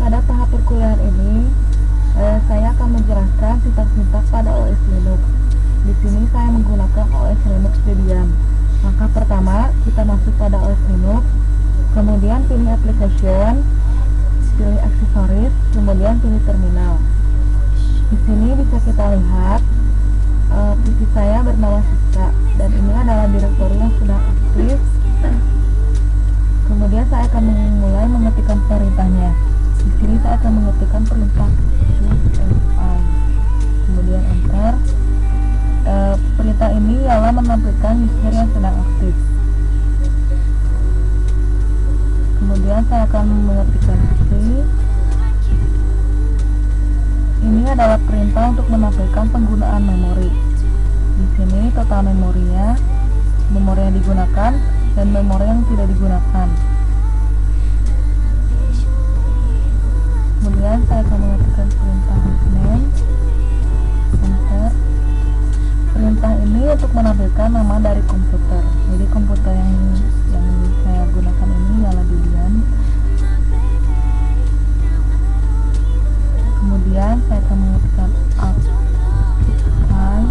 Pada tahap perkuliahan ini, saya akan menjelaskan sintaks-sintaks pada OS Linux. Di sini saya menggunakan OS Linux Debian. Langkah pertama, kita masuk pada OS Linux, kemudian pilih application, pilih aksesoris, kemudian pilih terminal. Di sini bisa kita lihat PC saya bernama Siska, dan ini adalah direktori yang sudah aktif. Kemudian saya akan mulai mengetikkan perintahnya. Di sini saya akan mengetikkan perintah QFI, kemudian enter. Perintah ini ialah menampilkan user yang sedang aktif. Kemudian saya akan mengetikkan C. Ini adalah perintah untuk menampilkan penggunaan memori. Di sini total memorinya, memori yang digunakan, dan memori yang tidak digunakan. Kemudian saya akan mengetikkan perintah hostname, enter. Perintah ini untuk menampilkan nama dari komputer. Jadi komputer yang saya gunakan ini adalah Debian. Kemudian saya akan mengetikkan uptime.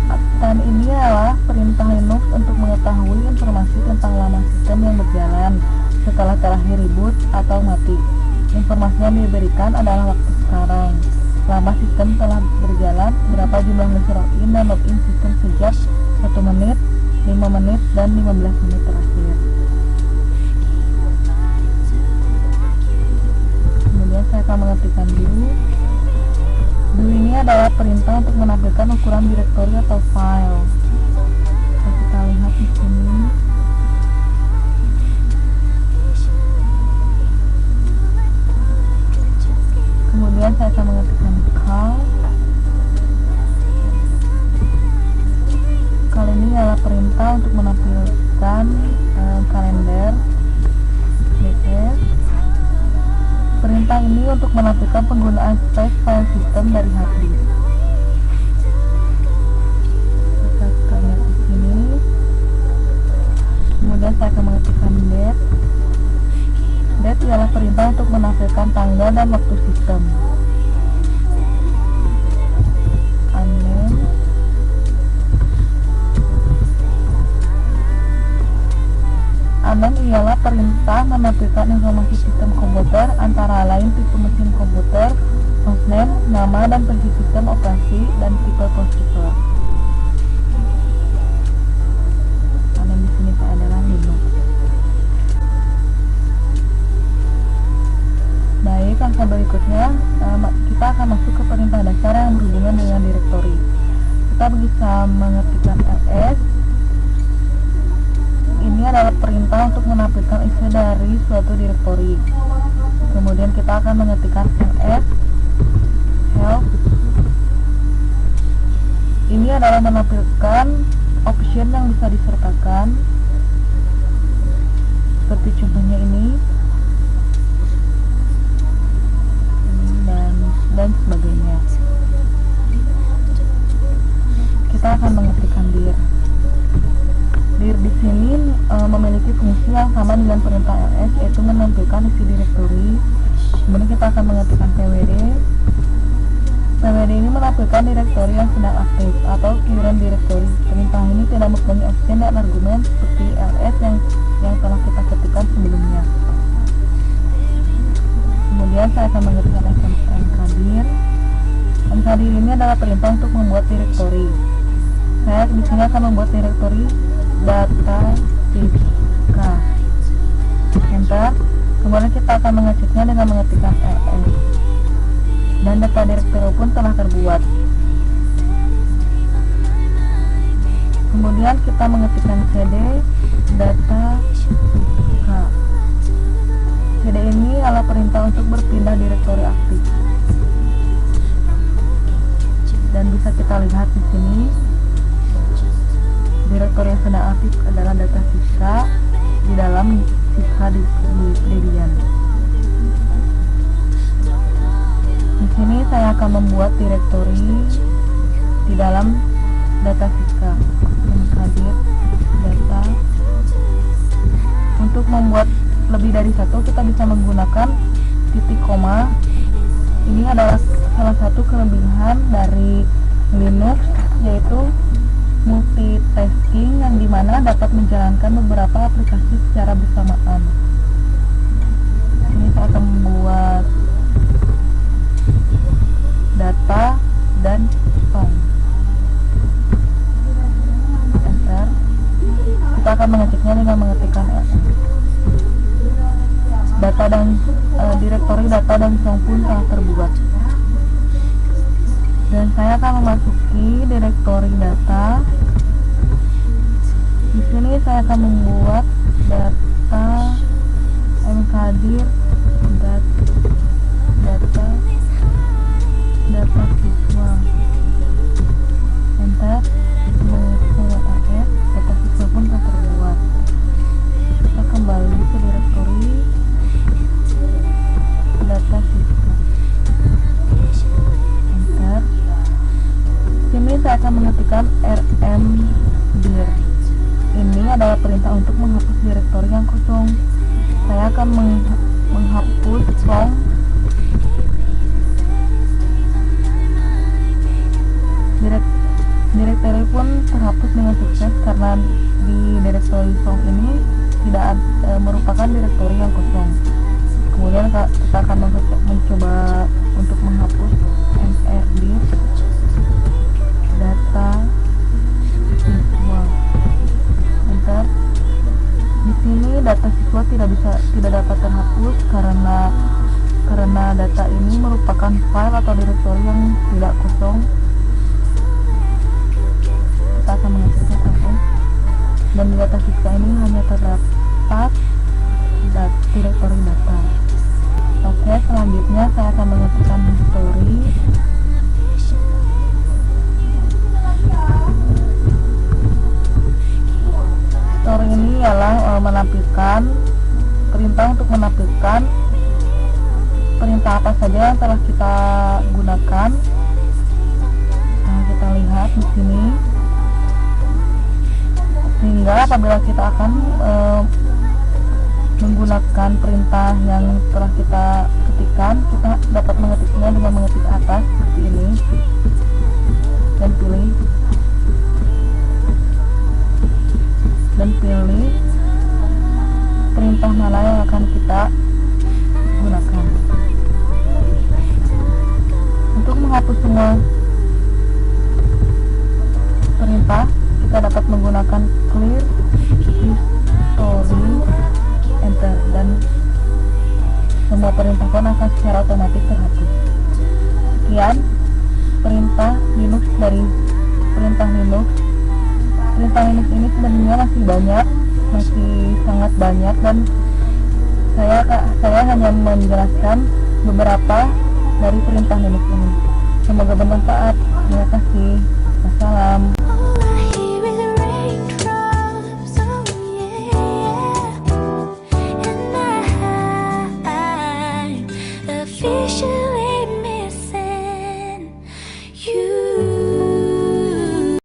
Uptime ini adalah perintah Linux untuk mengetahui informasi tentang lama sistem yang berjalan setelah terakhir reboot atau mati. Informasi yang diberikan adalah waktu sekarang, lama sistem telah berjalan, berapa jumlah user login dan login sistem sejak 1 menit, 5 menit, dan 15 menit terakhir. Kemudian saya akan mengetikkan do. Do ini adalah perintah untuk menampilkan ukuran direktori atau file. Kita lihat di sini. Kemudian saya akan mengetikkan call. Call ini adalah perintah untuk menampilkan kalender ds. Perintah ini untuk menampilkan penggunaan space file system dari hard disk. Kita lihat di sini. Kemudian saya akan mengetikkan date. Date ialah perintah untuk menampilkan tanggal dan waktu sistem. Unnamed. Unnamed ialah perintah menampilkan informasi sistem komputer, antara lain tipe mesin komputer, hostname, nama dan versi sistem operasi, dan tipe prosesor. Unnamed di sini adalah Linux. Baik, langkah berikutnya kita akan masuk ke perintah dasar yang berhubungan dengan direktori. Kita bisa mengetikkan ls. Ini adalah perintah untuk menampilkan isi dari suatu direktori. Kemudian kita akan mengetikkan ls help. Ini adalah menampilkan option yang bisa disertakan, seperti contohnya ini. Dan sebagainya. Kita akan mengetikkan dir. Dir di sini memiliki fungsi yang sama dengan perintah ls, yaitu menampilkan isi direktori. Kemudian kita akan mengetikkan pwd. Pwd ini menampilkan direktori yang sedang aktif atau current directory. Perintah ini tidak mempunyai option dan argumen seperti ls yang telah kita ketikkan sebelumnya. Kemudian saya akan mengetikkan mkdir. Mkdir ini adalah perintah untuk membuat direktori. Saya di sini akan membuat direktori data Siska. Enter. Kemudian kita akan mengeceknya dengan mengetikkan ls. Dan data direktori pun telah terbuat. Kemudian kita mengetikkan cd data Siska. CD ini adalah perintah untuk berpindah direktori aktif. Dan bisa kita lihat di sini, direktori yang sedang aktif adalah data Siska di dalam Siska di Debian. dalam data Siska. Mengkadir data. Untuk membuat lebih dari satu, kita bisa menggunakan titik koma. Ini adalah salah satu kelebihan dari Linux, yaitu multitasking, yang dimana dapat menjalankan beberapa aplikasi secara bersamaan. Ini saya akan membuat data dan song. Enter. Kita akan mengeceknya dengan mengetikkan data dan direktori data dan song pun telah terbuat. Dan saya akan memasuki direktori data. Di sini saya akan membuat data mkadir data siswa. Enter. Data siswa pun telah terbuat. Kita kembali ke direktori data siswa. Enter. Sini saya akan mengetikkan rmdir. Ini adalah perintah untuk menghapus direktori yang kosong. Saya akan menghapus song direktori pun terhapus dengan sukses karena di direktori song ini tidak merupakan direktori yang kosong. Kemudian kita akan mencoba untuk menghapus mrdir data siswa. Enter. Di sini data siswa tidak dapat terhapus karena data ini merupakan file atau direktori yang tidak kosong. Kita akan mengeceknya kosong. Dan di data siswa ini hanya terdapat direktori data. Oke, selanjutnya saya akan mengetikkan history. History ini ialah menampilkan perintah untuk menampilkan perintah apa saja yang telah kita gunakan. Nah, kita lihat di sini. Sehingga apabila kita akan menggunakan perintah yang telah kita ketikkan, kita dapat mengetiknya dengan mengetik atas seperti ini dan pilih perintah mana yang akan kita gunakan. Untuk menghapus semua perintah, kita dapat menggunakan clear history. Enter. Dan semua perintah pun akan secara otomatis terhapus. Sekian perintah Linux dari perintah Linux. Perintah Linux ini sebenarnya masih sangat banyak, dan saya hanya menjelaskan beberapa dari perintah Linux ini. Semoga bermanfaat. Terima kasih. Wassalam.